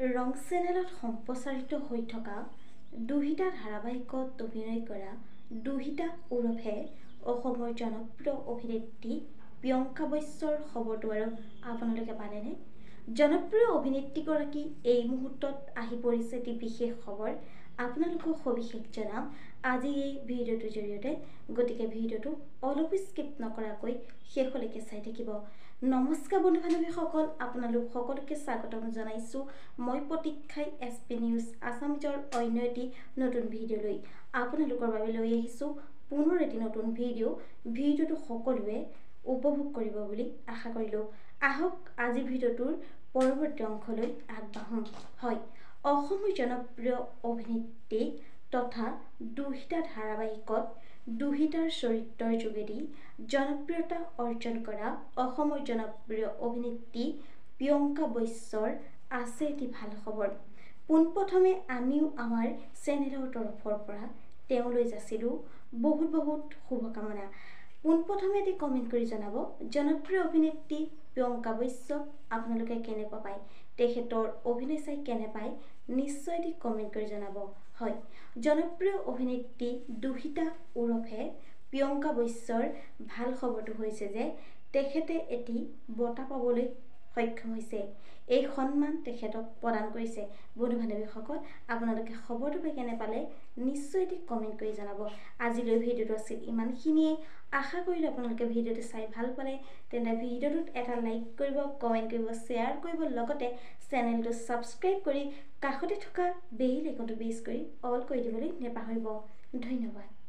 ৰং চেনেলত সম্প্ৰচাৰিত হৈ থকা দুহিতা ধাৰাবাহিকত অভিনয় কৰা দুহিতা ওৰফে অসমৰ জনপ্ৰিয় অভিনেত্ৰী প্ৰিয়ংকা বৈশ্যৰ খবৰটো আৰু আপোনালোকে পালেনে? জনপ্ৰিয় অভিনেত্ৰীগৰাকী এই মুহূৰ্তত আহি পৰিছে এটি বিশেষ খবৰ। আপোনালোকক সবিশেষ জনাম আজি এই ভিডিঅ'টোৰ জৰিয়তে, গতিকে ভিডিঅ'টো অলপো স্কিপ নকৰাকৈ শেষলৈকে চাই থাকিব। নমস্কাৰ বন্ধু বান্ধৱীসকল, আপোনালোক সকলোকে স্বাগতম জনাইছোঁ মই প্ৰতীক্ষাই SP নিউজ আছামিজৰ অন্য এটি নতুন ভিডিঅ'লৈ আপোনালোকৰ বাবে লৈ আহিছোঁ পুনৰ এটি নতুন ভিডিঅ'টো সকলোৱে উপভোগ কৰিব বুলি আশা কৰিলোঁ। আহক আজি ভিডিঅ'টোৰ পৰৱৰ্তী অংশলৈ আগবাঢ়োঁ। হয়, অসমৰ জনপ্ৰিয় অভিনেত্ৰী তথা দুহিতা ধাৰাবাহিকত দুহিতাৰ চৰিত্ৰৰ যোগেদি জনপ্ৰিয়তা অৰ্জন কৰা অসমৰ জনপ্ৰিয় অভিনেত্ৰী প্ৰিয়ংকা বৈশ্যৰ আছে এটি ভাল খবৰ। পোনপ্ৰথমে আমিও আমাৰ চেনেলৰ তৰফৰ পৰা তেওঁলৈ যাচিলোঁ বহুত শুভকামনা। পোনপ্ৰথমে এটি কমেণ্ট কৰি জনাব, জনপ্ৰিয় অভিনেত্ৰী প্ৰিয়ংকা বৈশ্যক আপোনালোকে কেনেকুৱা পায়, তেখেতৰ অভিনয় চাই কেনে পায়, নিশ্চয় এটি কমেণ্ট কৰি জনাব। হয়, জনপ্ৰিয় অভিনেত্ৰী দুহিতা ওৰফে প্ৰিয়ংকা বৈশ্যৰ ভাল খবৰটো হৈছে যে তেখেতে এটি বঁটা পাবলৈ সক্ষম হৈছে। এই সন্মান তেখেতক প্ৰদান কৰিছে। বন্ধু বান্ধৱীসকল, আপোনালোকে খবৰটো পাই কেনে পালে নিশ্চয় এটি কমেণ্ট কৰি জনাব। আজিলৈ ভিডিঅ'টো আছিল ইমানখিনিয়েই। আশা কৰিলোঁ আপোনালোকে ভিডিঅ'টো চাই ভাল পালে। তেন্তে ভিডিঅ'টোত এটা লাইক কৰিব, কমেণ্ট কৰিব, শ্বেয়াৰ কৰিব, লগতে চেনেলটো ছাবস্ক্ৰাইব কৰি কাষতে থকা বেল আইকনটো প্ৰেছ কৰি অল কৰি দিবলৈ নেপাহৰিব। ধন্যবাদ।